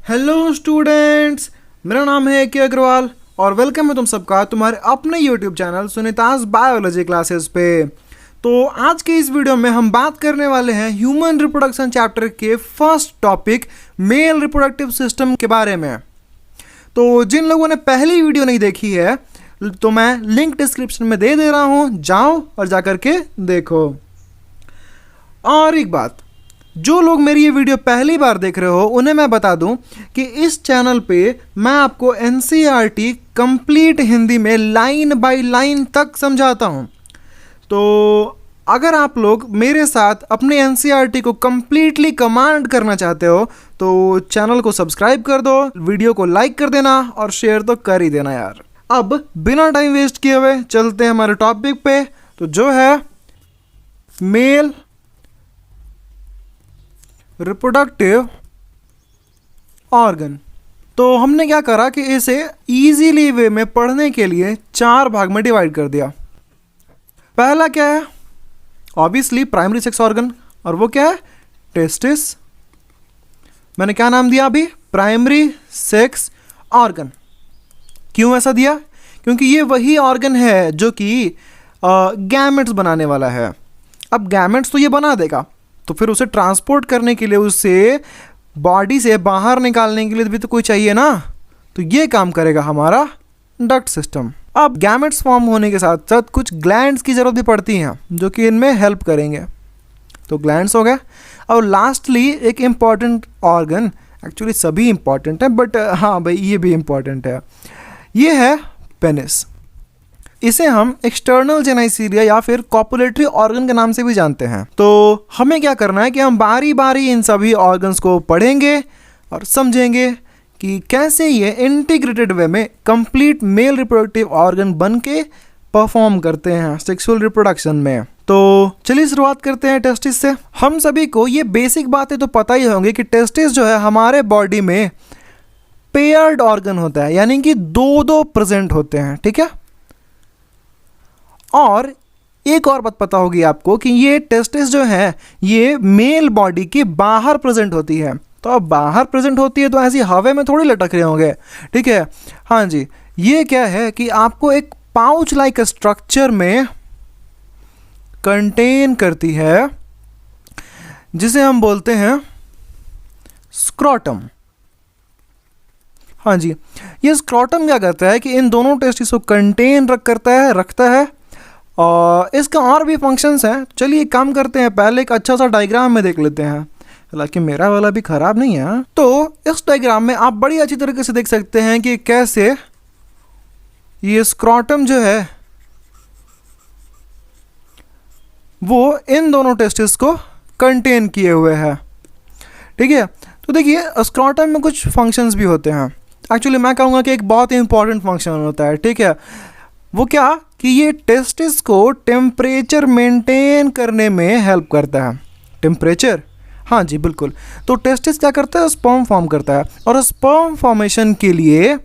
Hello students, मेरा नाम है के अग्रवाल और वेलकम है तुम सबका तुम्हारे अपने YouTube channel Sunita's biology classes पे। तो आज के इस वीडियो में हम बात करने वाले हैं ह्यूमन रिप्रोडक्शन चैप्टर के first topic mail reproductive system के बारे में। तो जिन लोगों ने पहली वीडियो नहीं देखी है तो मैं लिंक डिस्क्रिप्शन में दे रहा हूँ, जाओ और जा कर के देखो। और एक बात, जो लोग मेरी ये वीडियो पहली बार देख रहे हो उन्हें मैं बता दूं कि इस चैनल पे मैं आपको एनसीईआरटी कंप्लीट हिंदी में लाइन बाय लाइन तक समझाता हूं। तो अगर आप लोग मेरे साथ अपने एनसीईआरटी को कंप्लीटली कमांड करना चाहते हो तो चैनल को सब्सक्राइब कर दो, वीडियो को लाइक कर देना और शेयर तो कर ही देना यार। अब बिना टाइम वेस्ट किए हुए चलते हैं हमारे टॉपिक पे, तो जो है मेल रिप्रोडक्टिव ऑर्गन। तो हमने क्या करा कि इसे इजीली वे में पढ़ने के लिए 4 भाग में डिवाइड कर दिया। पहला क्या है? ऑब्वियसली प्राइमरी सेक्स ऑर्गन, और वो क्या है? टेस्टिस। मैंने क्या नाम दिया अभी? Primary sex organ. क्यों ऐसा दिया? क्योंकि ये वही ऑर्गन है जो कि गैमेट्स बनाने वाला है। अब गैमेट्स तो ये बना देगा, तो फिर उसे ट्रांसपोर्ट करने के लिए, उसे बॉडी से बाहर निकालने के लिए भी तो कोई चाहिए ना। तो ये काम करेगा हमारा डक्ट सिस्टम। अब गैमेट्स फॉर्म होने के साथ साथ कुछ ग्लैंड्स की ज़रूरत भी पड़ती हैं जो कि इनमें हेल्प करेंगे। तो ग्लैंड्स हो गए। और लास्टली एक इम्पॉर्टेंट ऑर्गन, एक्चुअली सभी इम्पॉर्टेंट है बट हाँ भाई ये भी इम्पॉर्टेंट है, ये है पेनिस। इसे हम एक्सटर्नल जेनाइसीलिया या फिर कॉपुलेटरी ऑर्गन के नाम से भी जानते हैं। तो हमें क्या करना है कि हम बारी बारी इन सभी ऑर्गन्स को पढ़ेंगे और समझेंगे कि कैसे ये इंटीग्रेटेड वे में कंप्लीट मेल रिप्रोडक्टिव ऑर्गन बन के परफॉर्म करते हैं सेक्सुअल रिप्रोडक्शन में। तो चलिए शुरुआत करते हैं टेस्टिस से। हम सभी को ये बेसिक बातें तो पता ही होंगी कि टेस्टिस जो है हमारे बॉडी में पेयर्ड ऑर्गन होता है, यानी कि दो प्रेजेंट होते हैं, ठीक है। और एक और बात पता होगी आपको कि ये टेस्टिस जो है ये मेल बॉडी के बाहर प्रेजेंट होती है। तो अब बाहर प्रेजेंट होती है तो ऐसी हवा में थोड़ी लटक रहे होंगे, ठीक है। हाँ जी, ये क्या है कि आपको एक पाउच लाइक स्ट्रक्चर में कंटेन करती है जिसे हम बोलते हैं स्क्रोटम। हाँ जी, ये स्क्रोटम क्या करता है कि इन दोनों टेस्टिस को कंटेन रखता है। और इसका और भी फंक्शंस हैं। चलिए एक काम करते हैं, पहले एक अच्छा सा डायग्राम में देख लेते हैं, हालांकि मेरा वाला भी ख़राब नहीं है। तो इस डायग्राम में आप बड़ी अच्छी तरीके से देख सकते हैं कि कैसे ये स्क्रोटम जो है वो इन दोनों टेस्टिस को कंटेन किए हुए है, ठीक है। तो देखिए स्क्रोटम में कुछ फंक्शंस भी होते हैं। एक्चुअली मैं कहूँगा कि एक बहुत इंपॉर्टेंट फंक्शन होता है, ठीक है। वो क्या कि ये टेस्टिस को टेम्परेचर मेंटेन करने में हेल्प करता है। टेम्परेचर, हाँ जी बिल्कुल। तो टेस्टिस क्या करता है? स्पर्म फॉर्म करता है, और स्पर्म फॉर्मेशन के लिए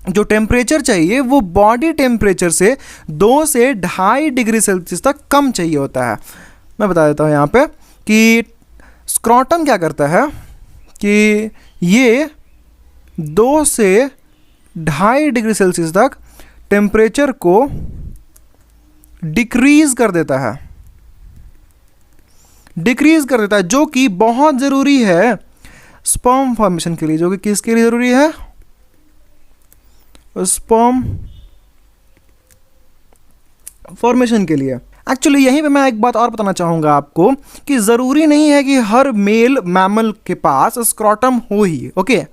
जो टेम्परेचर चाहिए वो बॉडी टेम्परेचर से 2 से 2.5 डिग्री सेल्सियस तक कम चाहिए होता है। मैं बता देता हूँ यहाँ पे कि स्क्रोटम क्या करता है कि ये 2 से 2.5 डिग्री सेल्सियस तक टेम्परेचर को डिक्रीज़ कर देता है, जो कि बहुत ज़रूरी है स्पर्म फॉर्मेशन के लिए। जो कि किसके लिए ज़रूरी है? स्पर्म फॉर्मेशन के लिए। एक्चुअली यहीं पे मैं एक बात और बताना चाहूँगा आपको कि ज़रूरी नहीं है कि हर मेल मैमल के पास स्क्रोटम हो ही, ओके।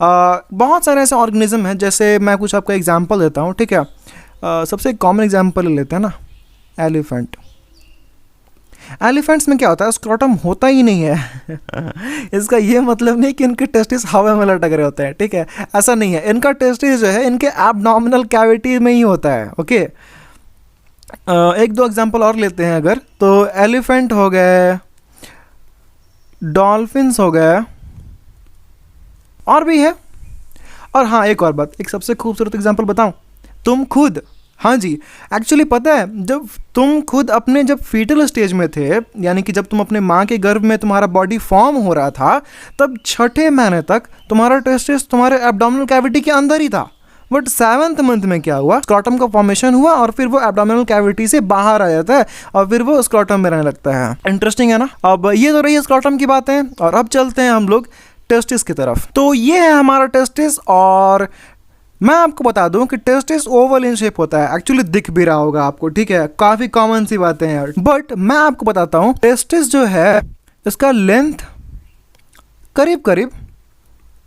बहुत सारे ऐसे ऑर्गेनिज्म हैं, जैसे मैं कुछ आपको एग्जांपल देता हूँ, ठीक है। सबसे कॉमन एग्जांपल ले लेते हैं ना, एलिफेंट। एलिफेंट्स में क्या होता है? स्क्रोटम होता ही नहीं है। इसका ये मतलब नहीं कि इनके टेस्टिस हवा में लटक रहे होते हैं, ठीक है, ऐसा नहीं है। इनका टेस्टिस जो है इनके एब्डोमिनल कैविटी में ही होता है, ओके। एक दो एग्जांपल और लेते हैं अगर, तो एलिफेंट हो गए, डॉल्फिन्स हो गए, और भी है। और हाँ एक और बात, एक सबसे खूबसूरत एग्जांपल बताऊं, तुम खुद, हाँ जी, एक्चुअली पता है जब तुम खुद अपने जब फीटल स्टेज में थे, यानी कि जब तुम अपने माँ के गर्भ में तुम्हारा बॉडी फॉर्म हो रहा था, तब छठे महीने तक तुम्हारा टेस्टिस तुम्हारे एब्डोमिनल कैविटी के अंदर ही था। बट 7th मंथ में क्या हुआ, स्क्रॉटम का फॉर्मेशन हुआ और फिर वो एब्डोमिनल कैविटी से बाहर आ जाता है और फिर वो स्क्रॉटम में रहने लगता है। इंटरेस्टिंग है ना। अब ये तो रही है स्क्रॉटम की बातें, और अब चलते हैं हम लोग टेस्टिस की तरफ। तो ये है हमारा टेस्टिस, और मैं आपको बता दूं कि टेस्टिस ओवल इन शेप होता है। एक्चुअली दिख भी रहा होगा आपको, ठीक है, काफी कॉमन सी बातें हैं यार। बट मैं आपको बताता हूं, टेस्टिस जो है इसका लेंथ करीब करीब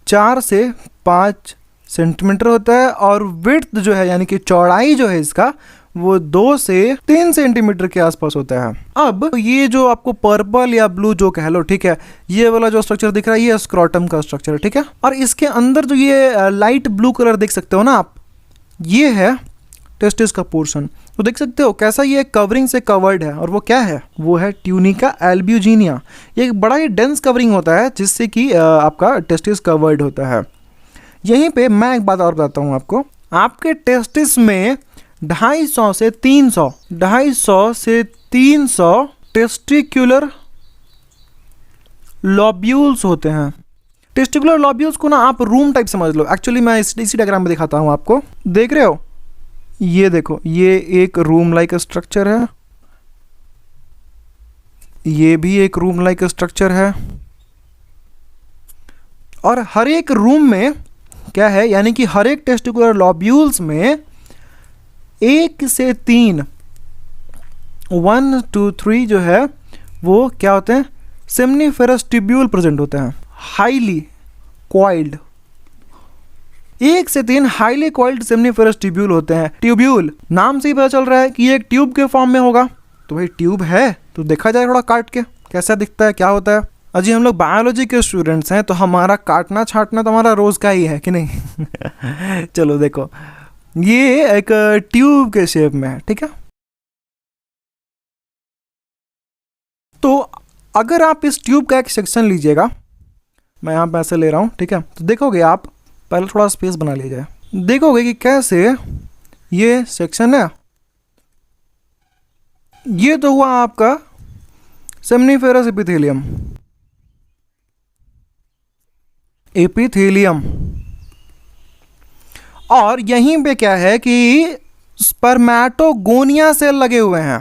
4 से 5 सेंटीमीटर होता है, और विड्थ जो है यानी कि चौड़ाई जो है इसका वो 2 से 3 सेंटीमीटर के आसपास होता है। अब ये जो आपको पर्पल या ब्लू जो कह लो, ठीक है, ये वाला जो स्ट्रक्चर दिख रहा है ये स्क्रॉटम का स्ट्रक्चर है, ठीक है। और इसके अंदर जो ये लाइट ब्लू कलर देख सकते हो ना आप, ये है टेस्टिस का पोर्शन। तो देख सकते हो कैसा ये कवरिंग से कवर्ड है, और वो क्या है, वो है ट्यूनिका एल्ब्यूजिनिया। ये एक बड़ा ही डेंस कवरिंग होता है जिससे कि आपका टेस्टिस कवर्ड होता है। यहीं पे मैं एक बात और बताता हूँ आपको, आपके टेस्टिस में 250 से 300 टेस्टिकुलर लॉब्यूल्स होते हैं। टेस्टिकुलर लॉब्यूल्स को ना आप रूम टाइप समझ लो। एक्चुअली मैं इसी डायग्राम में दिखाता हूँ आपको, देख रहे हो, ये देखो, ये एक रूम लाइक स्ट्रक्चर है, ये भी एक रूम लाइक स्ट्रक्चर है, और हर एक रूम में क्या है, यानी कि हर एक टेस्टिकुलर लॉब्यूल्स में 1 से 3 1 2 3 जो है वो क्या होते हैं, सेमनीफेरस ट्यूब्यूल प्रेजेंट होते हैं, हाईली कॉइल्ड। 1 से 3 हाईली कॉइल्ड सेमनीफेरस ट्यूब्यूल होते हैं। ट्यूब्यूल नाम से ही पता चल रहा है कि ये एक ट्यूब के फॉर्म में होगा। तो भाई ट्यूब है तो देखा जाए थोड़ा काट के कैसा दिखता है, क्या होता है। अजी हम लोग बायोलॉजी के स्टूडेंट्स हैं तो हमारा काटना छाटना तो हमारा रोज का ही है कि नहीं। चलो देखो, ये एक ट्यूब के शेप में है, ठीक है। तो अगर आप इस ट्यूब का एक सेक्शन लीजिएगा, मैं यहाँ पे ऐसे ले रहा हूँ, ठीक है, तो देखोगे आप, पहले थोड़ा स्पेस बना लीजिए, देखोगे कि कैसे ये सेक्शन है, ये तो हुआ आपका सेमनीफेरस एपिथेलियम। और यहीं पे क्या है कि स्पर्मेटोगोनिया सेल लगे हुए हैं।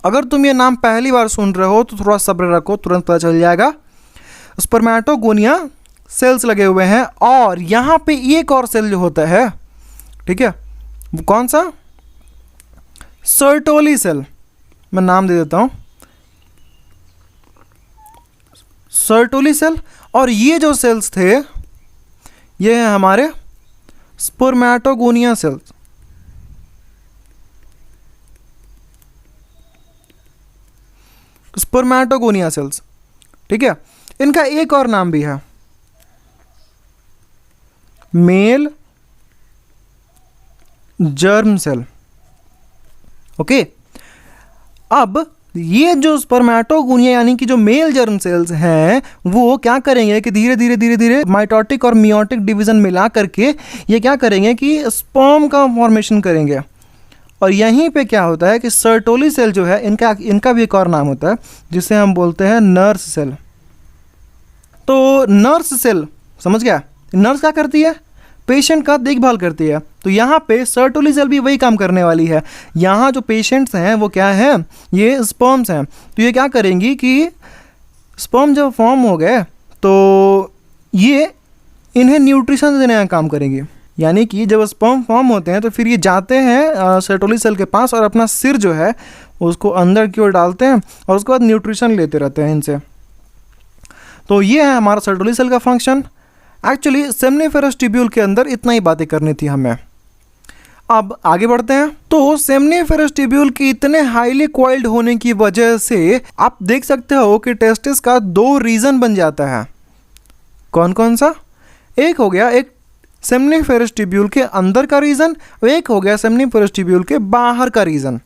अगर तुम ये नाम पहली बार सुन रहे हो तो थोड़ा सब्र रखो, तुरंत पता चल जाएगा। स्पर्मेटोगोनिया सेल्स लगे हुए हैं, और यहां पे एक और सेल जो होता है, ठीक है, वो कौन सा, सर्टोली सेल। मैं नाम दे देता हूं, सर्टोली सेल। और ये जो सेल्स थे ये हैं हमारे स्पर्मेटोगोनिया सेल्स। स्पर्मेटोगोनिया सेल्स, ठीक है। इनका एक और नाम भी है, मेल जर्म सेल। ओके, अब ये जो स्पर्मेटोगोनिया यानी कि जो मेल जर्म सेल्स हैं वो क्या करेंगे कि धीरे धीरे धीरे धीरे माइटोटिक और मियोटिक डिवीजन मिला करके ये क्या करेंगे कि स्पर्म का फॉर्मेशन करेंगे। और यहीं पे क्या होता है कि सर्टोली सेल जो है इनका भी एक और नाम होता है जिसे हम बोलते हैं नर्स सेल। तो नर्स सेल समझ गया, नर्स क्या करती है, पेशेंट का देखभाल करती है। तो यहाँ पे सर्टोली सेल भी वही काम करने वाली है। यहाँ जो पेशेंट्स हैं वो क्या हैं, ये स्पर्म्स हैं। तो ये क्या करेंगी कि स्पर्म जब फॉर्म हो गए तो ये इन्हें न्यूट्रिशन देने का काम करेंगी। यानी कि जब स्पर्म फॉर्म होते हैं तो फिर ये जाते हैं सर्टोली सेल के पास और अपना सिर जो है उसको अंदर की ओर डालते हैं और उसके बाद न्यूट्रिशन लेते रहते हैं इनसे। तो ये है हमारा सर्टोली सेल का फंक्शन। एक्चुअली सेमनीफेरस ट्यूब्यूल के अंदर इतना ही बातें करनी थी हमें। अब आगे बढ़ते हैं। तो सेमनीफेरस ट्यूब्यूल की इतने हाईली कॉइल्ड होने की वजह से आप देख सकते हो कि टेस्टिस का 2 रीजन बन जाता है। कौन कौन सा, एक हो गया एक सेमनीफेरस ट्यूब्यूल के अंदर का रीजन, एक हो गया सेमनीफेरस ट्यूब्यूल के बाहर का रीजन।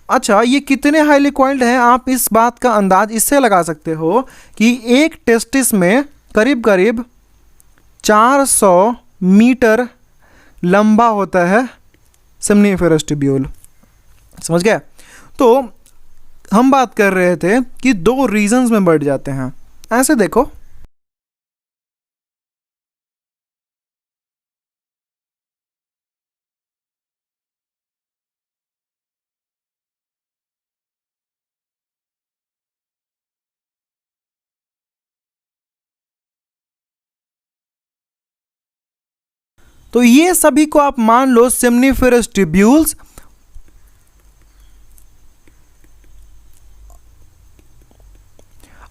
अच्छा, ये कितने हाईली कॉइल्ड हैं आप इस बात का अंदाज इससे लगा सकते हो कि एक टेस्टिस में करीब करीब 400 मीटर लंबा होता है सेमनीफेरस ट्यूब्यूल। समझ गए? तो हम बात कर रहे थे कि दो रीजन्स में बढ़ जाते हैं। ऐसे देखो, तो ये सभी को आप मान लो सेमनीफेरस ट्यूब्यूल्स,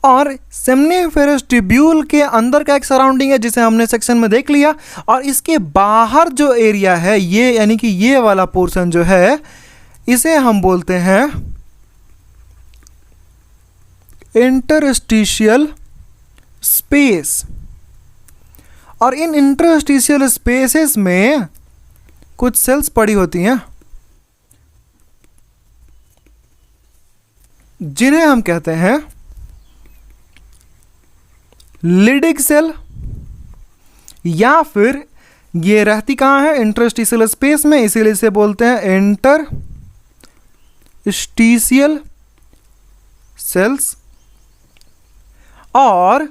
और सेमनीफेरस ट्यूब्यूल के अंदर का एक सराउंडिंग है जिसे हमने सेक्शन में देख लिया, और इसके बाहर जो एरिया है ये, यानी कि ये वाला पोर्शन जो है, इसे हम बोलते हैं इंटरस्टिशियल स्पेस। और इन इंटरस्टिशियल स्पेसेस में कुछ सेल्स पड़ी होती हैं जिन्हें हम कहते हैं लिडिक सेल, या फिर ये रहती कहाँ है? इंटरस्टिशियल स्पेस में, इसीलिए इसे बोलते हैं इंटरस्टिशियल सेल्स। और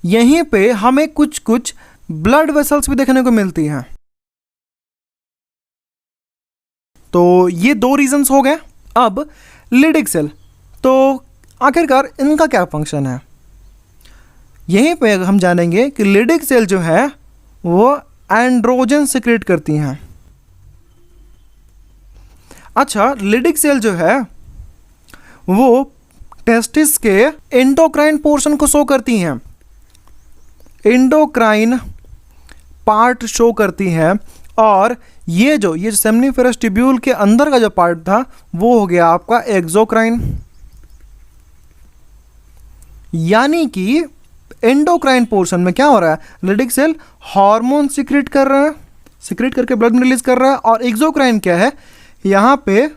यहीं पे हमें कुछ कुछ ब्लड वेसल्स भी देखने को मिलती हैं। तो ये दो रीजंस हो गए। अब लिडिक सेल, तो आखिरकार इनका क्या फंक्शन है? यहीं पे हम जानेंगे कि लिडिक सेल जो है वो एंड्रोजन सिक्रेट करती हैं। अच्छा, लिडिक सेल जो है वो टेस्टिस के एंडोक्राइन पोर्शन को शो करती हैं, एंडोक्राइन पार्ट शो करती हैं। और ये जो सेमनीफेरस ट्यूब्यूल के अंदर का जो पार्ट था वो हो गया आपका एक्सोक्राइन। यानी कि एंडोक्राइन पोर्शन में क्या हो रहा है? लिडिक सेल हार्मोन सिक्रेट कर रहा है, सिक्रेट करके ब्लड में रिलीज कर रहा है। और एक्सोक्राइन क्या है? यहां पे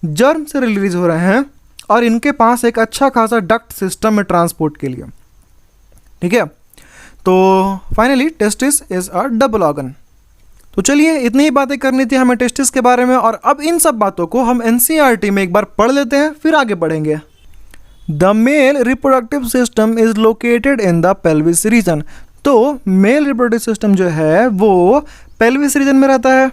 जर्म से रिलीज हो रहे हैं और इनके पास एक अच्छा खासा डक्ट सिस्टम है ट्रांसपोर्ट के लिए। ठीक है, तो finally testis is a double organ. तो चलिए, इतनी ही बातें करनी थी हमें टेस्टिस के बारे में, और अब इन सब बातों को हम एनसीईआरटी में एक बार पढ़ लेते हैं, फिर आगे बढ़ेंगे। The male reproductive system is located in the pelvis region. तो मेल रिप्रोडक्टिव सिस्टम जो है वो पेल्विस रीजन में रहता है।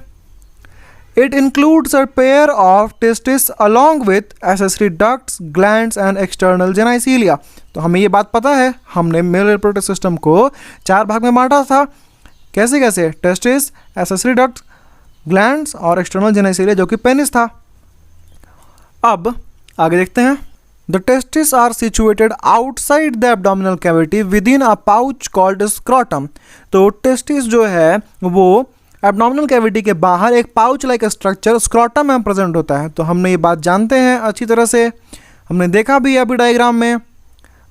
It includes a pair of testis along with accessory ducts, glands and external genitalia. तो हमें ये बात पता है, हमने मेल रिप्रोडक्टिव सिस्टम को 4 भाग में बांटा था। कैसे कैसे? टेस्टिस, एसेसरी डक्ट्स, ग्लैंड्स और एक्सटर्नल जेनाइसीलिया जो कि पेनिस था। अब आगे देखते हैं। The testis are situated outside the abdominal cavity within a pouch called scrotum. तो टेस्टिस जो है वो एब्डोमिनल कैविटी के बाहर एक पाउच लाइक स्ट्रक्चर स्क्रॉटम में प्रेजेंट होता है। तो हमने ये बात जानते हैं अच्छी तरह से, हमने देखा भी अभी डायग्राम में।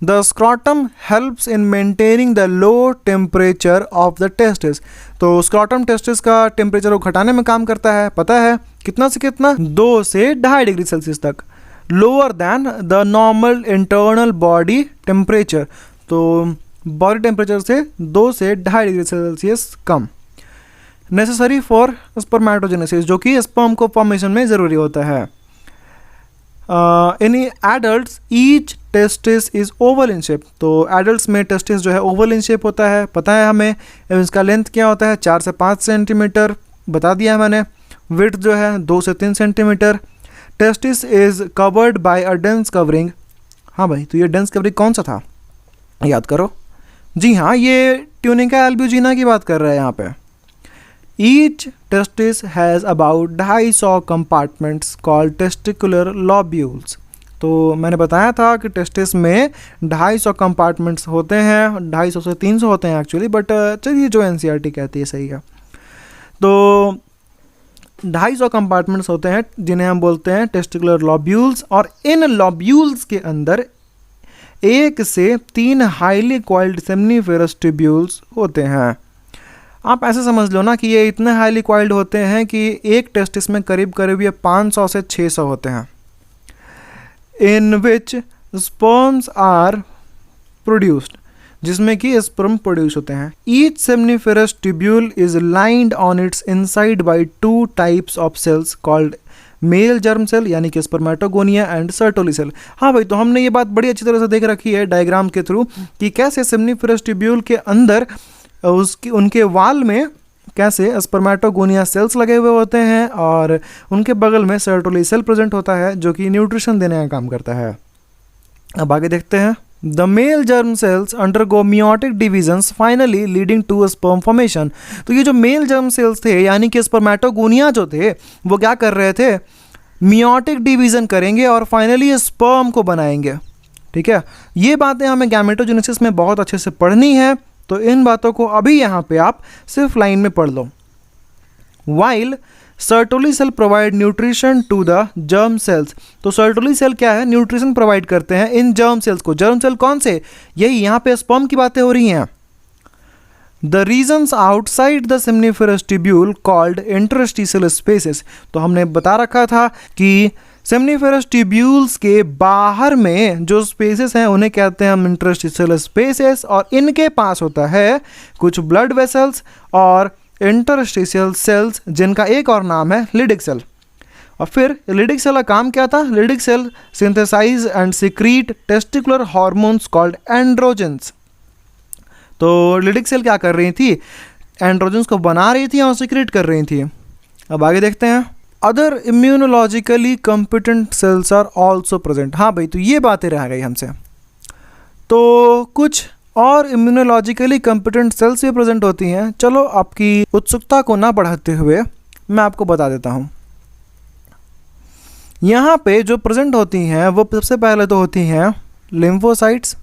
The scrotum helps in maintaining the low temperature of the testis. तो स्क्रॉटम टेस्टिस का टेम्परेचर को घटाने में काम करता है। पता है कितना से कितना? 2 से 2.5 डिग्री सेल्सियस तक, lower than the normal internal body temperature. तो बॉडी टेम्परेचर से 2 से 2.5 degree Celsius come. Necessary for spermatogenesis, जो कि स्पर्म को फॉर्मेशन में ज़रूरी होता है। In adults each testis is oval in shape. तो एडल्ट्स में टेस्टिस जो है ओवल इन शेप होता है, पता है हमें। इसका लेंथ क्या होता है? 4 से 5 सेंटीमीटर, बता दिया है मैंने। विड्थ जो है 2 से 3 centimetre. Testis is covered by a dense covering. हाँ भाई, तो ये डेंस कवरिंग कौन सा था? याद करो। जी हाँ, ये ट्यूनिका एल्ब्यूजिना की बात कर रहा है यहाँ पे। Each testis has about 250 compartments called testicular lobules. तो मैंने बताया था कि टेस्टिस में 250 कंपार्टमेंट्स होते हैं, 250 से 300 होते हैं एक्चुअली, बट चलिए जो एनसीईआरटी कहती है सही है। तो 250 कंपार्टमेंट्स होते हैं जिन्हें हम बोलते हैं टेस्टिकुलर लॉब्यूल्स। और इन लॉब्यूल्स के अंदर 1 से 3 हाईली कॉइल्ड सेमनीफेरस ट्यूब्यूल्स होते हैं। आप ऐसे समझ लो ना कि ये इतने हाईली कॉइल्ड होते हैं कि एक टेस्टिस में करीब करीब ये 500 से 600 होते हैं। In which sperms are produced. जिसमें कि स्पर्म प्रोड्यूस होते हैं। Each seminiferous tubule is lined on its inside by two types of cells called male germ cell यानी कि स्पर्मेटोगोनिया एंड सर्टोली सेल। हाँ भाई, तो हमने ये बात बड़ी अच्छी तरह से देख रखी है डायग्राम के थ्रू कि कैसे सेमनीफेरस ट्यूब्यूल के अंदर उसकी उनके वाल में कैसे स्पर्मेटोगोनिया सेल्स लगे हुए होते हैं और उनके बगल में सर्टोली सेल प्रेजेंट होता है जो कि न्यूट्रिशन देने का काम करता है। अब आगे देखते हैं। The male germ cells undergo meiotic divisions finally leading to sperm formation. तो ये जो मेल जर्म सेल्स थे यानी कि स्पर्मेटोगोनिया जो थे वो क्या कर रहे थे, मियोटिक डिवीजन करेंगे और फाइनली स्पर्म को बनाएंगे। ठीक है, ये बातें हमें गैमेटोजेनेसिस में बहुत अच्छे से पढ़नी है, तो इन बातों को अभी यहाँ पे आप सिर्फ लाइन में पढ़ लो। While sertoli cell provide nutrition to the germ cells. तो सर्टोली सेल क्या है, न्यूट्रिशन प्रोवाइड करते हैं इन जर्म सेल्स को। जर्म सेल कौन से, यही यहाँ पे स्पर्म की बातें हो रही हैं। The regions outside the seminiferous tubule called interstitial spaces. तो हमने बता रखा था कि सेमनीफेरस ट्यूब्यूल्स के बाहर में जो स्पेसेस हैं उन्हें कहते हैं हम इंटरस्टिशियल स्पेसेस, और इनके पास होता है कुछ ब्लड वेसल्स और इंटरस्टिशियल सेल्स जिनका एक और नाम है लिडिक सेल। और फिर लिडिक सेल का काम क्या था, Leydig cell synthesize and secrete testicular hormones called androgens. तो लिडिक सेल क्या कर रही थी, एंड्रोजेंस को बना रही थी और सिक्रीट कर रही थी। अब आगे देखते हैं। Other immunologically competent cells are also present. हाँ भाई, तो ये बातें रह गई हमसे। तो कुछ और इम्यूनोलॉजिकली कॉम्पिटेंट सेल्स भी प्रेजेंट होती हैं। चलो आपकी उत्सुकता को ना बढ़ाते हुए मैं आपको बता देता हूँ। यहाँ पे जो प्रेजेंट होती हैं वो सबसे पहले तो होती हैं लिम्फोसाइट्स।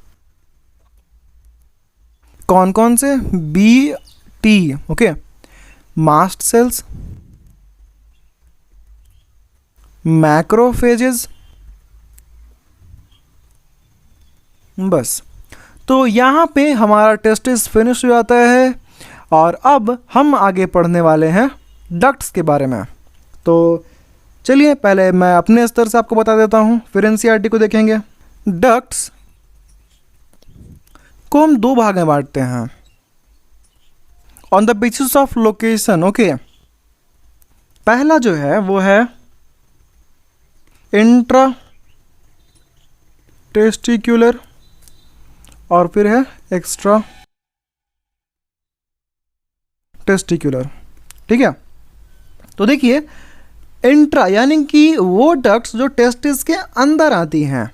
कौन कौन से, B T, okay, mast cells, macrophages, बस। तो यहाँ पे हमारा टेस्टिस फिनिश हो जाता है और अब हम आगे पढ़ने वाले हैं डक्ट्स के बारे में। तो चलिए पहले मैं अपने स्तर से आपको बता देता हूँ, फिर एनसीईआरटी को देखेंगे। डक्ट्स को हम दो भाग में बांटते हैं on the basis of location, okay. पहला जो है वो है इंट्रा टेस्टिक्युलर और फिर है एक्स्ट्रा टेस्टिक्युलर। ठीक है, तो देखिए इंट्रा यानी कि वो डक्ट्स जो टेस्टिस के अंदर आती हैं,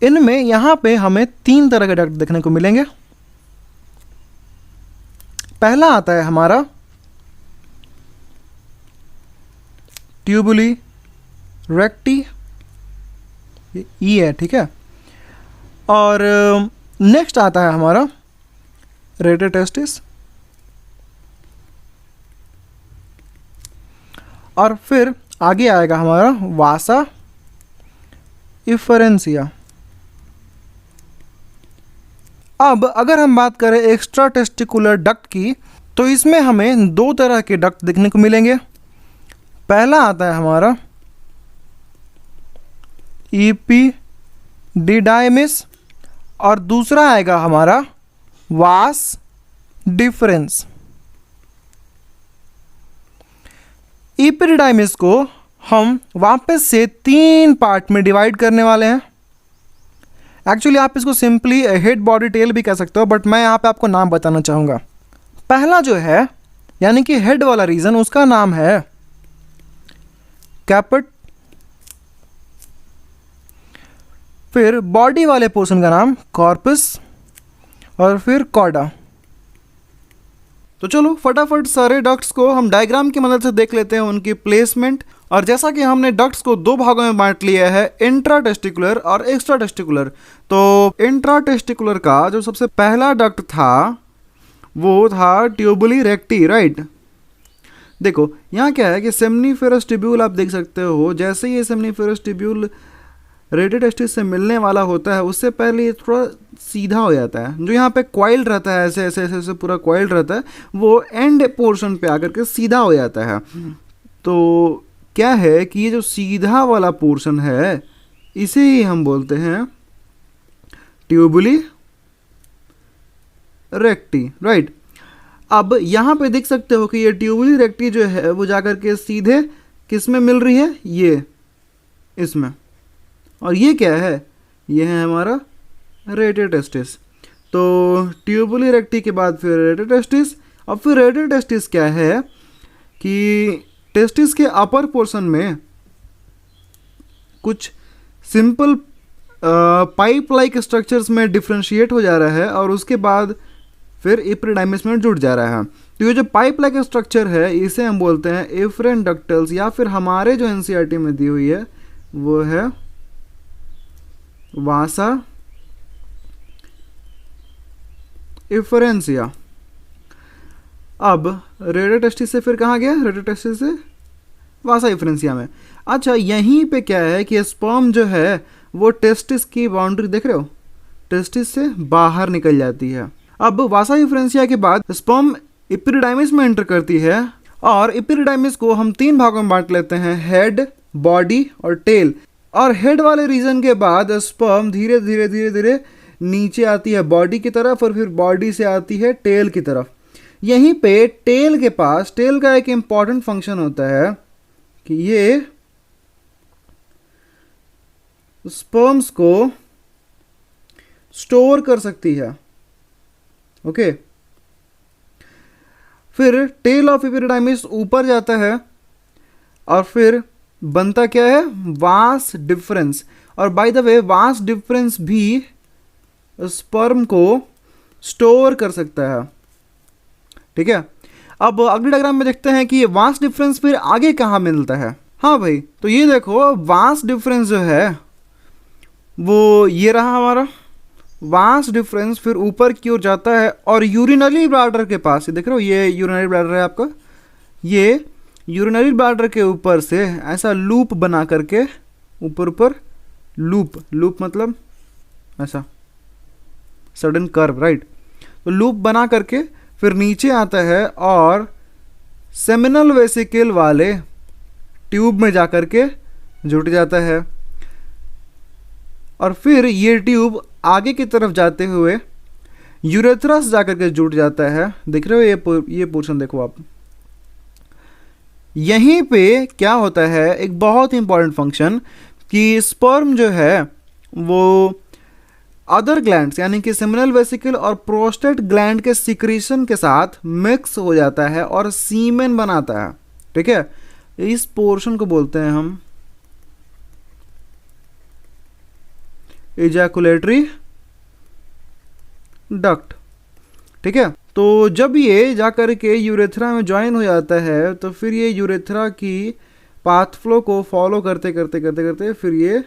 इनमें यहाँ पे हमें तीन तरह के डक्ट देखने को मिलेंगे। पहला आता है हमारा ट्यूबुली रेक्टी, ई है, ठीक है। और नेक्स्ट आता है हमारा रेटेटेस्टिस, और फिर आगे आएगा हमारा वासा इफरेंसिया। अब अगर हम बात करें एक्स्ट्रा टेस्टिकुलर डक्ट की, तो इसमें हमें दो तरह के डक्ट देखने को मिलेंगे। पहला आता है हमारा इपीडिडाइमिस और दूसरा आएगा हमारा वास डिफरेंस। इपीडिडाइमिस को हम वापस से तीन पार्ट में डिवाइड करने वाले हैं। एक्चुअली आप इसको सिंपली हेड बॉडी टेल भी कह सकते हो, बट मैं यहाँ पे आपको नाम बताना चाहूँगा। पहला जो है यानी कि हेड वाला रीजन, उसका नाम है कैपेट। फिर बॉडी वाले पोर्शन का नाम कॉर्पस और फिर कॉर्डा। तो चलो फटाफट सारे डक्ट्स को हम डायग्राम की मदद से देख लेते हैं, उनकी प्लेसमेंट। और जैसा कि हमने डक्ट्स को दो भागों में बांट लिया है, इंट्रा टेस्टिकुलर और एक्स्ट्रा टेस्टिकुलर। तो इंट्रा टेस्टिकुलर का जो सबसे पहला डक्ट था वो था ट्यूबुली रेक्टी, राइट। देखो यहाँ क्या है कि सेमनीफेरस ट्यूब्यूल आप देख सकते हो, जैसे ही ये सेमनीफेरस ट्यूब्यूल रेटेटेस्टिस से मिलने वाला होता है उससे पहले ये थोड़ा सीधा हो जाता है। जो यहाँ पे क्वाइल रहता है, ऐसे ऐसे ऐसे ऐसे पूरा क्वाइल रहता है, वो एंड पोर्शन पे आकर के सीधा हो जाता है। तो क्या है कि ये जो सीधा वाला पोर्शन है इसे ही हम बोलते हैं ट्यूबुली रेक्टी, राइट। अब यहाँ पे देख सकते हो कि ये ट्यूबुली रेक्टी जो है वो जाकर के सीधे किस में मिल रही है, ये इसमें। और ये क्या है, ये है हमारा रेडियोटेस्टिस। तो ट्यूबुली रेक्टी के बाद फिर रेडियोटेस्टिस। अब फिर रेडियोटेस्टिस क्या है कि टेस्टिस के अपर पोर्शन में कुछ सिंपल पाइप लाइक स्ट्रक्चर्स में डिफ्रेंशिएट हो जा रहा है और उसके बाद फिर इपरिडाइमिस में जुड़ जा रहा है। तो ये जो पाइप लाइक स्ट्रक्चर है इसे हम बोलते हैं एफरेंट डक्टल्स, या फिर हमारे जो एनसीईआरटी में दी हुई है वो है वासा इफरेंसिया। अब रेडियोटेस्टिस से फिर कहाँ गया, रेडियोटेस्टिस से वासा इफरेंसिया में। अच्छा, यहीं पे क्या है कि स्पर्म जो है वो टेस्टिस की बाउंड्री देख रहे हो, टेस्टिस से बाहर निकल जाती है। अब वासा इफरेंसिया के बाद स्पर्म इपरिडाइमिस में एंटर करती है और इपरिडाइमिस को हम 3 भागों में बांट लेते हैं, हेड, बॉडी और टेल। और हेड वाले रीजन के बाद स्पर्म धीरे धीरे धीरे धीरे नीचे आती है बॉडी की तरफ और फिर बॉडी से आती है टेल की तरफ। यहीं पे टेल के पास, टेल का एक इम्पॉर्टेंट फंक्शन होता है कि ये स्पर्म्स को स्टोर कर सकती है। ओके, फिर टेल ऑफ इपरिडाइमिस ऊपर जाता है और फिर बनता क्या है, वास डिफरेंस। और by the way vas deferens भी स्पर्म को स्टोर कर सकता है। ठीक है, अब अगले डायग्राम में देखते हैं कि ये वास डिफरेंस फिर आगे कहाँ मिलता है। हाँ भाई, तो ये देखो वास डिफरेंस जो है वो ये रहा हमारा वास डिफरेंस, फिर ऊपर की ओर जाता है और यूरिनरी ब्लैडर के पास, ये देख रहे हो ये यूरिनरी ब्लैडर है आपका, ये यूरिनरी ब्लैडर के ऊपर से ऐसा लूप बना करके ऊपर ऊपर लूप मतलब ऐसा सडन कर्व, राइट। तो लूप बना करके फिर नीचे आता है और सेमिनल वेसिकल वाले ट्यूब में जाकर के जुट जाता है और फिर ये ट्यूब आगे की तरफ जाते हुए यूरेथ्रा से जाकर के जुट जाता है। देख रहे हो ये पोर्शन देखो आप, यहीं पे क्या होता है, एक बहुत इंपॉर्टेंट फंक्शन कि स्पर्म जो है वो अदर ग्लैंड्स यानी कि सेमिनल वेसिकल और प्रोस्टेट ग्लैंड के सिक्रीशन के साथ मिक्स हो जाता है और सीमेन बनाता है। ठीक है, इस पोर्शन को बोलते हैं हम इजैकुलेटरी डक्ट। ठीक है, तो जब ये जाकर के यूरेथ्रा में ज्वाइन हो जाता है तो फिर ये यूरेथ्रा की पाथ फ्लो को फॉलो करते करते करते करते फिर ये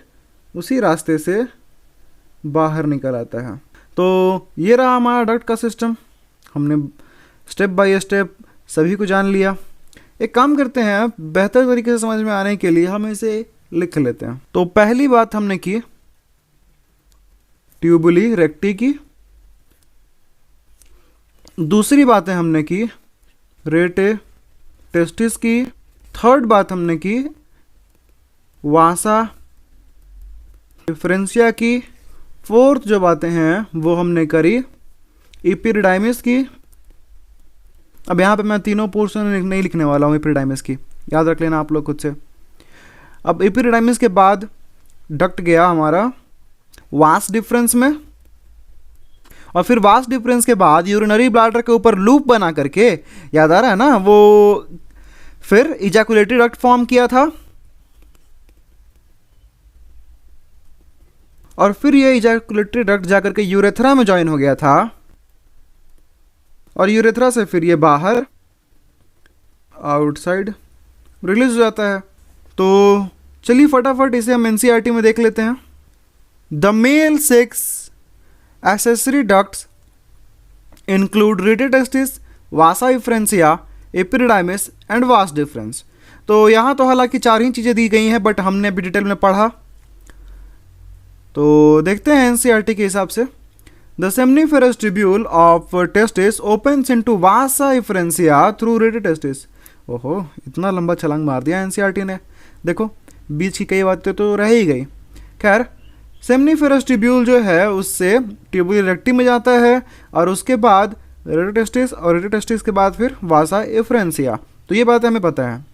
उसी रास्ते से बाहर निकल आता है। तो ये रहा हमारा डक्ट का सिस्टम, हमने स्टेप बाय स्टेप सभी को जान लिया। एक काम करते हैं, बेहतर तरीके से समझ में आने के लिए हम इसे लिख लेते हैं। तो पहली बात हमने की ट्यूबुली रेक्टी की, दूसरी बातें हमने की रेटे टेस्टिस की, थर्ड बात हमने की वासा डिफरेंसिया की, फोर्थ जो बातें हैं वो हमने करी इपरिडाइमिस की। अब यहाँ पे मैं तीनों पोर्शन नहीं लिखने वाला हूँ इपरिडाइमिस की, याद रख लेना आप लोग खुद से। अब इपरिडाइमिस के बाद डक्ट गया हमारा वास डिफरेंस में और फिर वास डिफरेंस के बाद यूरिनरी ब्लैडर के ऊपर लूप बना करके, याद आ रहा है ना, वो फिर इजैकुलेटरी डक्ट फॉर्म किया था और फिर ये इजैकुलेटरी डक्ट जाकर के यूरेथ्रा में ज्वाइन हो गया था और यूरेथ्रा से फिर ये बाहर आउटसाइड रिलीज हो जाता है। तो चलिए फटाफट इसे हम एनसीईआरटी में देख लेते हैं। The male sex accessory ducts include retrotestis, vasa efferentia, epididymis and vas deferens। तो यहाँ तो हालांकि 4 ही चीज़ें दी गई हैं बट हमने अभी डिटेल में पढ़ा, तो देखते हैं एनसीईआरटी के हिसाब से। The seminiferous tubule of testis opens into vasa efferentia through rete testis. ओहो, इतना लंबा छलांग मार दिया एनसीईआरटी ने। देखो बीच की कई बातें तो रह ही गई। खैर सेमनीफेरस ट्यूब्यूल जो है उससे ट्यूबुलर रेक्टी में जाता है और उसके बाद रेडियोटेस्टिस और रेडियोटेस्टिस के बाद फिर वासा एफरेंसिया। तो ये बात हमें पता है।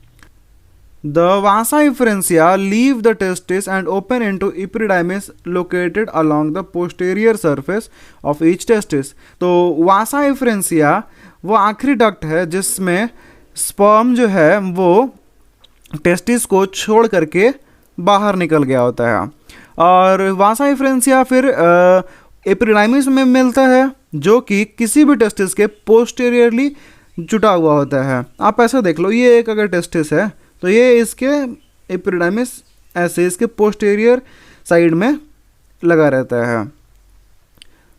The Vasa एफरेंसिया leave the testis and open into epididymis located along the posterior surface of each testis. तो वासा एफरेंसिया वो आखिरी डक्ट है जिसमें स्पर्म जो है वो टेस्टिस को छोड़ करके बाहर निकल गया होता है। और वासा एफरेंसिया फिर एपिडिडाइमिस में मिलता है जो कि किसी भी टेस्टिस के पोस्टेरियरली जुटा हुआ होता है। आप ऐसा देख लो, ये एक अगर टेस्टिस है तो ये इसके एपिडिडाइमिस ऐसे इसके पोस्टेरियर साइड में लगा रहता है।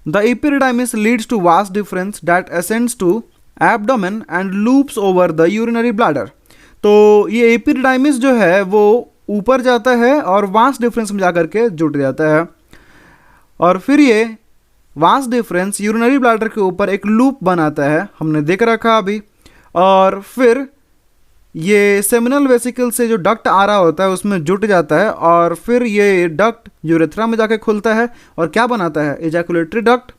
The epididymis leads to vas deferens that ascends to abdomen and loops over the urinary bladder. तो ये एपिडिडाइमिस जो है वो ऊपर जाता है और वास्ट डिफरेंस में जाकर के जुट जाता है और फिर ये वास्ट डिफरेंस यूरिनरी ब्लैडर के ऊपर एक लूप बनाता है, हमने देख रखा अभी। और फिर ये सेमिनल वेसिकल से जो डक्ट आ रहा होता है उसमें जुट जाता है और फिर ये डक्ट यूरेथ्रा में जाके खुलता है और क्या बनाता है, एजैकुलेटरी डक्ट।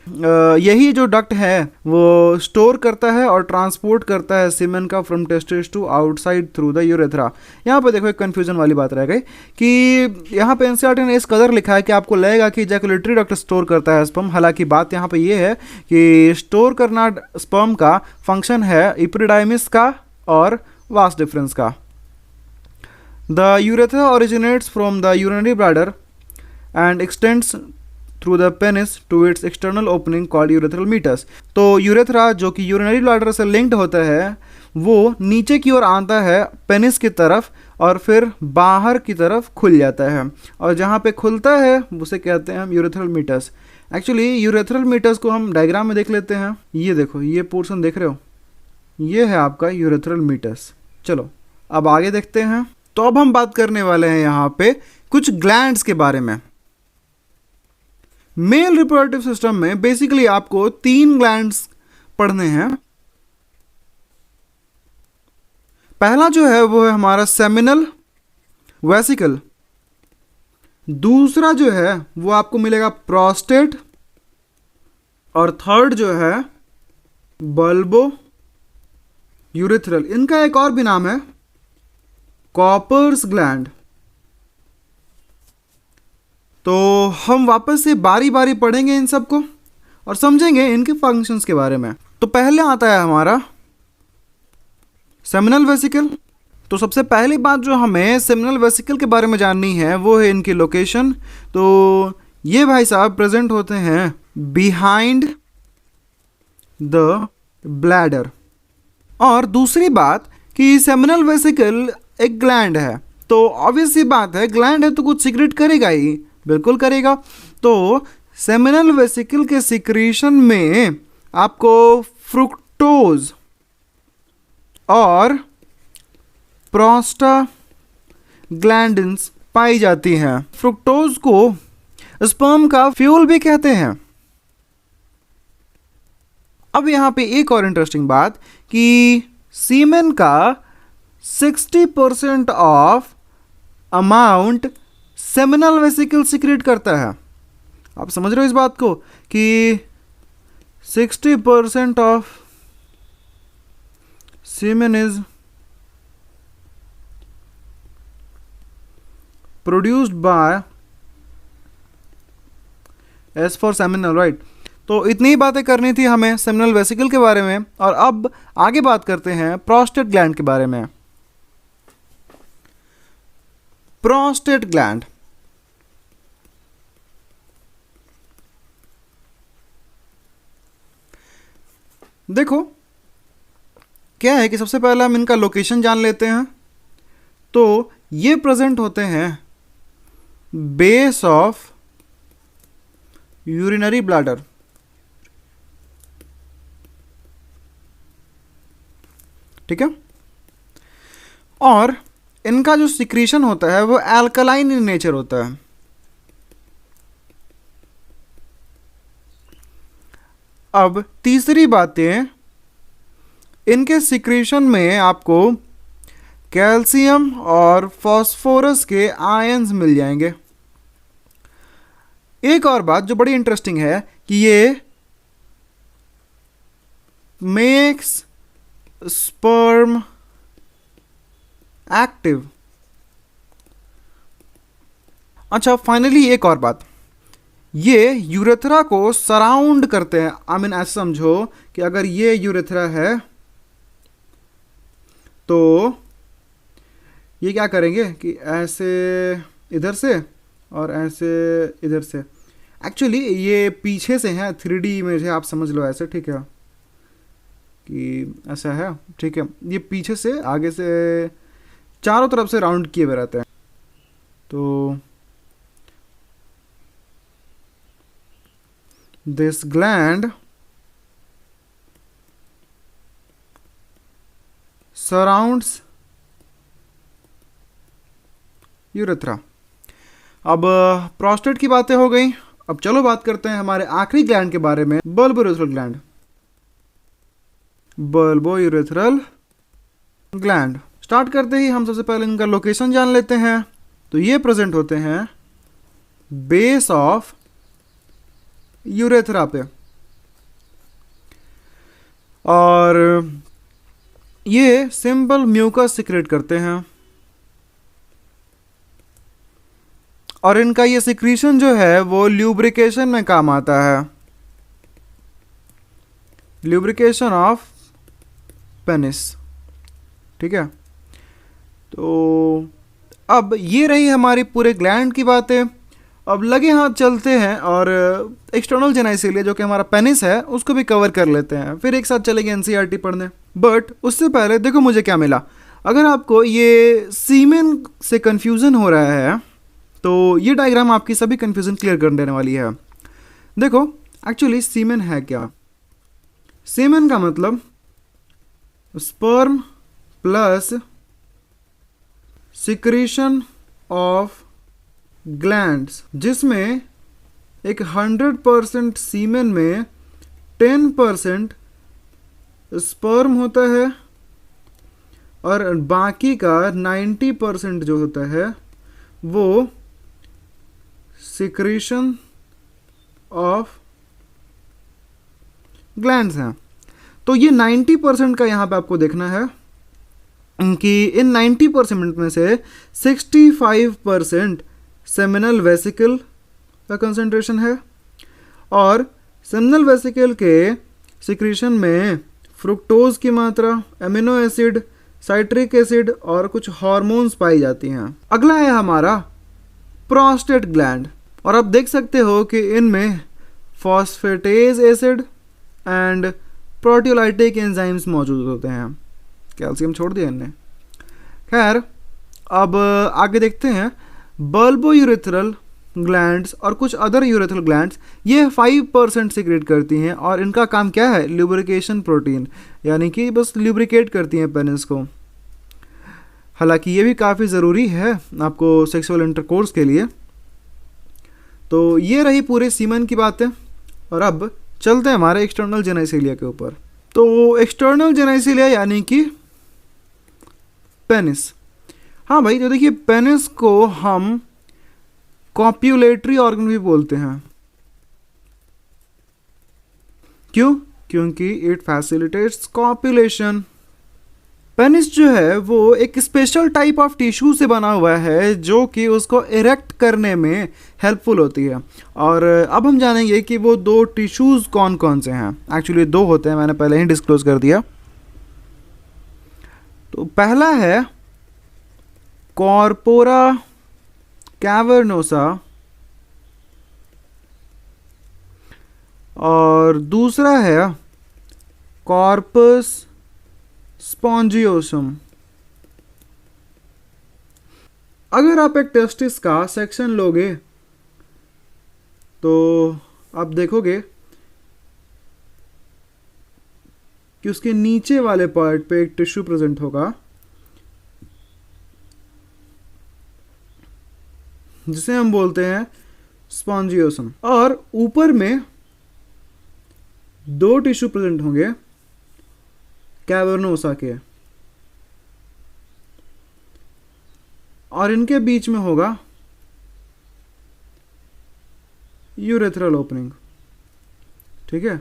यही जो डक्ट है वो स्टोर करता है और ट्रांसपोर्ट करता है सीमेन का from testis to outside through the urethra. यहाँ पे देखो एक कन्फ्यूजन वाली बात रह गई कि यहाँ पे एनसीईआरटी ने इस कदर लिखा है कि आपको लगेगा कि एजैकुलेटरी डक्ट स्टोर करता है स्पर्म। हालांकि बात यहाँ पे ये है कि स्टोर करना स्पर्म का फंक्शन है एपिडिडाइमिस का और वास्ट डिफरेंस का। The urethra originates from the urinary bladder and extends through the penis to its external opening called urethral meatus. तो यूरेथ्रा जो कि यूरिनरी ब्लैडर से लिंक्ड होता है वो नीचे की ओर आता है पेनिस की तरफ और फिर बाहर की तरफ खुल जाता है और जहाँ पे खुलता है उसे कहते हैं हम urethral meatus. Actually urethral meatus को हम डायग्राम में देख लेते हैं। ये देखो, ये पोर्शन देख रहे हो, ये है आपका यूरेथ्रल मीटस। चलो अब आगे देखते हैं। तो अब हम बात करने वाले हैं यहाँ पे कुछ ग्लैंड्स के बारे में। मेल रिप्रोडक्टिव सिस्टम में बेसिकली आपको 3 ग्लैंड्स पढ़ने हैं। पहला जो है वो है हमारा सेमिनल वेसिकल, दूसरा जो है वो आपको मिलेगा प्रोस्टेट और थर्ड जो है बल्बो यूरेथ्रल। इनका एक और भी नाम है कॉपर्स ग्लैंड। तो हम वापस से बारी बारी पढ़ेंगे इन सबको और समझेंगे इनके फंक्शंस के बारे में। तो पहले आता है हमारा सेमिनल वेसिकल। तो सबसे पहली बात जो हमें सेमिनल वेसिकल के बारे में जाननी है वो है इनकी लोकेशन। तो ये भाई साहब प्रेजेंट होते हैं बिहाइंड द ब्लैडर। और दूसरी बात कि सेमिनल वेसिकल एक ग्लैंड है, तो ऑब्वियस सी बात है ग्लैंड है तो कुछ सीक्रेट करेगा ही, बिल्कुल करेगा। तो सेमिनल वेसिकल के सिक्रीशन में आपको फ्रुक्टोज और प्रोस्टाग्लैंडिन्स पाई जाती हैं। फ्रुक्टोज को स्पर्म का फ्यूल भी कहते हैं। अब यहाँ पे एक और इंटरेस्टिंग बात कि सीमेन का 60% of amount seminal vesicle secret करता है। आप समझ रहे हो इस बात को कि 60% of semen is produced by as for seminal, right. तो इतनी ही बातें करनी थी हमें सेमिनल वेसिकल के बारे में। और अब आगे बात करते हैं प्रोस्टेट ग्लैंड के बारे में। प्रोस्टेट ग्लैंड देखो क्या है कि सबसे पहले हम इनका लोकेशन जान लेते हैं। तो ये प्रेजेंट होते हैं बेस ऑफ यूरिनरी ब्लैडर। ठीक है। और इनका जो सिक्रीशन होता है वो एल्कलाइन इन नेचर होता है। अब तीसरी बातें, इनके सिक्रीशन में आपको कैल्शियम और फास्फोरस के आयंस मिल जाएंगे। एक और बात जो बड़ी इंटरेस्टिंग है कि ये मेक्स स्पर्म एक्टिव। अच्छा, फाइनली एक और बात, ये यूरेथ्रा को सराउंड करते हैं। आई मीन ऐसे समझो कि अगर ये यूरेथ्रा है तो ये क्या करेंगे कि ऐसे इधर से और ऐसे इधर से। एक्चुअली ये पीछे से है, 3D इमेज है, आप समझ लो ऐसे, ठीक है, कि ऐसा है, ठीक है। ये पीछे से आगे से चारों तरफ से राउंड किए हुए रहते हैं। तो दिस ग्लैंड सराउंड्स यूरेथ्रा। अब प्रोस्टेट की बातें हो गई, अब चलो बात करते हैं हमारे आखिरी ग्लैंड के बारे में, bulbourethral gland. Bulbourethral gland start करते ही हम सबसे पहले इनका लोकेशन जान लेते हैं। तो ये प्रेजेंट होते हैं बेस ऑफ यूरेथ्रा पे, और ये सिंपल म्यूकस सिक्रेट करते हैं, और इनका ये सिक्रीशन जो है वो ल्यूब्रिकेशन में काम आता है, ल्यूब्रिकेशन ऑफ पेनिस, ठीक है। तो अब ये रही हमारी पूरे ग्लैंड की बातें। अब लगे हाथ चलते हैं और एक्सटर्नल जेनाइसिलिया जो कि हमारा पेनिस है उसको भी कवर कर लेते हैं, फिर एक साथ चलेंगे एनसीईआरटी पढ़ने। बट उससे पहले देखो मुझे क्या मिला। अगर आपको ये सीमेन से कन्फ्यूज़न हो रहा है तो ये डायग्राम आपकी सभी कन्फ्यूज़न क्लियर कर देने वाली है। देखो एक्चुअली सीमेन है क्या। सीमेन का मतलब sperm plus secretion of glands, जिसमें एक 100% सीमेन में 10% स्पर्म होता है और बाकी का 90% जो होता है वो सिक्रीशन ऑफ ग्लैंड्स हैं। तो ये 90% का यहाँ पे आपको देखना है कि इन 90% में से 65% सेमिनल वेसिकल का कंसंट्रेशन है, और सेमिनल वेसिकल के सिक्रीशन में फ्रुक्टोज की मात्रा, एमिनो एसिड, साइट्रिक एसिड और कुछ हार्मोन्स पाई जाती हैं। अगला है हमारा प्रोस्टेट ग्लैंड, और आप देख सकते हो कि इनमें phosphatase acid and proteolytic enzymes मौजूद होते हैं। कैल्शियम छोड़ दिया इनने। खैर अब आगे देखते हैं बल्बोयूरेथ्रल ग्लैंड्स और कुछ अदर यूरेथ्रल ग्लैंड्स। ये 5% सिक्रेट करती हैं और इनका काम क्या है, ल्यूब्रिकेशन प्रोटीन, यानी कि बस ल्यूब्रिकेट करती हैं पेनिस को। हालांकि ये भी काफ़ी ज़रूरी है आपको सेक्सुअल इंटरकोर्स के लिए। तो ये रही पूरे सीमन की बातें, और अब चलते हैं हमारे एक्सटर्नल जेनाइसिलिया के ऊपर। तो एक्सटर्नल जेनाइसिलिया यानी कि पेनिस। हाँ भाई, तो देखिए पेनिस को हम कॉप्युलेटरी ऑर्गन भी बोलते हैं। क्यों? क्योंकि इट फैसिलिटेट्स कॉप्युलेशन। पेनिस जो है वो एक स्पेशल टाइप ऑफ टिश्यू से बना हुआ है जो कि उसको इरेक्ट करने में हेल्पफुल होती है। और अब हम जानेंगे कि वो दो टिश्यूज़ कौन कौन से हैं। एक्चुअली दो होते हैं, मैंने पहले ही डिस्क्लोज कर दिया। तो पहला है कॉर्पोरा कैवर्नोसा और दूसरा है कॉर्पस स्पॉन्जियोसम। अगर आप एक टेस्टिस का सेक्शन लोगे तो आप देखोगे कि उसके नीचे वाले पार्ट पे एक टिश्यू प्रेजेंट होगा जिसे हम बोलते हैं स्पॉन्जियोसम, और ऊपर में दो टिश्यू प्रेजेंट होंगे कैवर्नोसा के, और इनके बीच में होगा यूरेथ्रल ओपनिंग। ठीक है,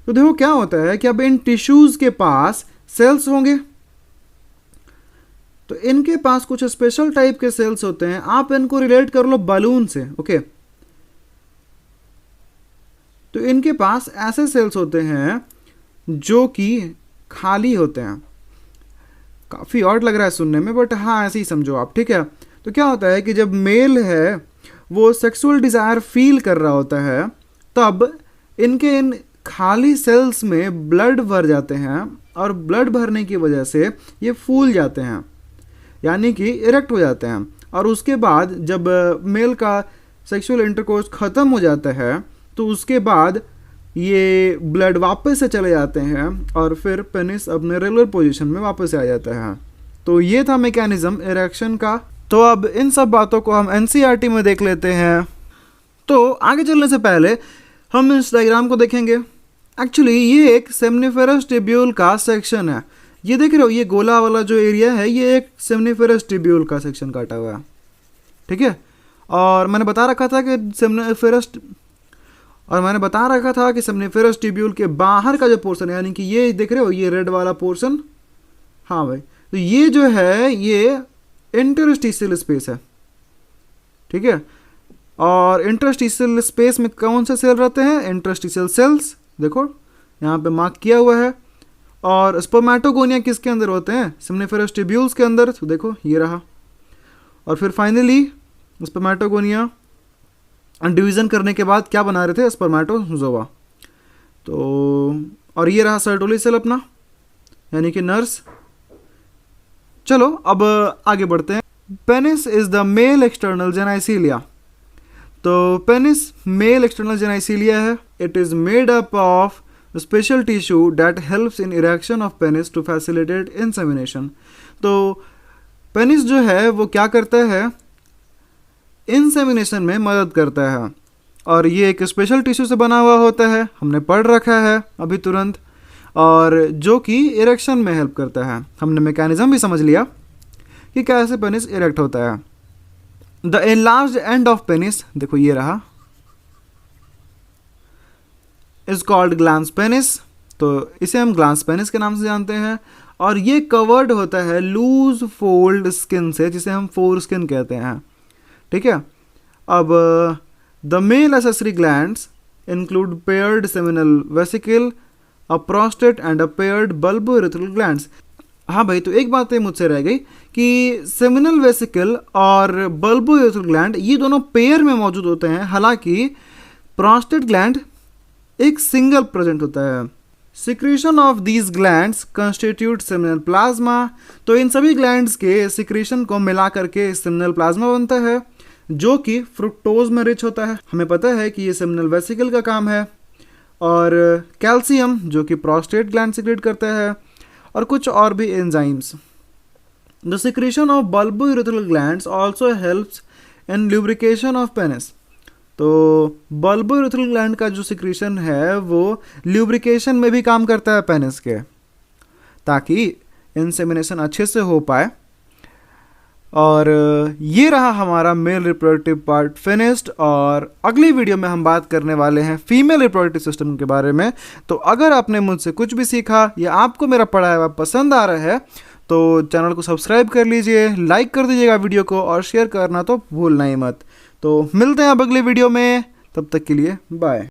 तो देखो क्या होता है कि अब इन टिश्यूज के पास सेल्स होंगे, तो इनके पास कुछ स्पेशल टाइप के सेल्स होते हैं। आप इनको रिलेट कर लो बलून से। ओके, तो इनके पास ऐसे सेल्स होते हैं जो कि खाली होते हैं। काफ़ी ऑड लग रहा है सुनने में, बट हाँ ऐसे ही समझो आप। ठीक है, तो क्या होता है कि जब मेल है वो सेक्सुअल डिज़ायर फील कर रहा होता है, तब इनके इन खाली सेल्स में ब्लड भर जाते हैं, और ब्लड भरने की वजह से ये फूल जाते हैं, यानी कि इरेक्ट हो जाते हैं। और उसके बाद जब मेल का सेक्सुअल इंटरकोर्स ख़त्म हो जाता है, तो उसके बाद ये ब्लड वापस से चले जाते हैं और फिर पेनिस अपने रेगुलर पोजीशन में वापस आ जाता है। तो ये था मैकेनिज्म इरेक्शन का। तो अब इन सब बातों को हम एनसीईआरटी में देख लेते हैं। तो आगे चलने से पहले हम इस डायग्राम को देखेंगे। एक्चुअली ये एक सेमनिफेरस टिब्यूल का सेक्शन है। ये देख रहे हो, ये गोला वाला जो एरिया है ये एक सेमनिफेरस टिब्यूल का सेक्शन काटा हुआ है। ठीक है, और मैंने बता रखा था कि सेमनिफेरस टिब्यूल के बाहर का जो पोर्शन है, यानी कि ये देख रहे हो ये रेड वाला पोर्शन, हाँ भाई, तो ये जो है ये इंटरस्टिशियल स्पेस है। ठीक है, और इंटरस्टिशियल स्पेस में कौन से सेल रहते हैं? इंटरस्टिशियल सेल्स, देखो यहाँ पे मार्क किया हुआ है। और स्पर्मेटोगोनिया किसके अंदर होते हैं? सेमनिफेरस टिब्यूल्स के अंदर, तो देखो ये रहा। और फिर फाइनली स्पर्मेटोगोनिया डिवीज़न करने के बाद क्या बना रहे थे? स्पर्मेटोजोआ। तो और ये रहा सर्टोली सेल अपना, यानी कि नर्स। चलो अब आगे बढ़ते हैं। Penis is the male external genitalia. तो पेनिस मेल एक्सटर्नल जेनाइसिलिया है। It is made up of special tissue that helps in erection of penis to facilitate insemination. तो पेनिस जो है वो क्या करता है? इंसेमिनेशन में मदद करता है, और ये एक स्पेशल टिश्यू से बना हुआ होता है, हमने पढ़ रखा है अभी तुरंत, और जो कि इरेक्शन में हेल्प करता है। हमने मैकेनिज्म भी समझ लिया कि कैसे पेनिस इरेक्ट होता है। The enlarged end of penis, देखो ये रहा, इज कॉल्ड ग्लैंस पेनिस। तो इसे हम ग्लैंस पेनिस के नाम से जानते हैं, और ये कवर्ड होता है लूज फोल्ड स्किन से, जिसे हम फोर स्किन कहते हैं। ठीक है, अब the male accessory glands include paired seminal vesicle, a prostate and a paired bulbourethral glands. हाँ भाई, तो एक बात ये मुझसे रह गई कि सेमिनल वेसिकल और बल्बोइरेथ्रल ग्लैंड ये दोनों पेयर में मौजूद होते हैं, हालांकि प्रोस्टेट ग्लैंड एक सिंगल प्रेजेंट होता है। Secretion of these glands constitute seminal plasma. तो इन सभी ग्लैंड्स के सिक्रीशन को मिला करके सेमिनल प्लाज्मा बनता है, जो कि फ्रुक्टोज में रिच होता है। हमें पता है कि ये सेमिनल वेसिकल का काम है, और कैल्शियम जो कि प्रोस्टेट ग्लैंड सिक्रेट करता है, और कुछ और भी enzymes. The secretion of bulbourethral glands also helps in lubrication of penis. तो बल्बोइरेथ्रल ग्लैंड का जो सिक्रीशन है वो ल्यूब्रिकेशन में भी काम करता है पेनिस के, ताकि इंसेमिनेशन अच्छे से हो पाए। और ये रहा हमारा मेल रिप्रोडक्टिव पार्ट फिनिश्ड, और अगली वीडियो में हम बात करने वाले हैं फीमेल रिप्रोडक्टिव सिस्टम के बारे में। तो अगर आपने मुझसे कुछ भी सीखा या आपको मेरा पढ़ाया हुआ पसंद आ रहा है, तो चैनल को सब्सक्राइब कर लीजिए, लाइक कर दीजिएगा वीडियो को, और शेयर करना तो भूलना ही मत। तो मिलते हैं अब अगली वीडियो में, तब तक के लिए बाय।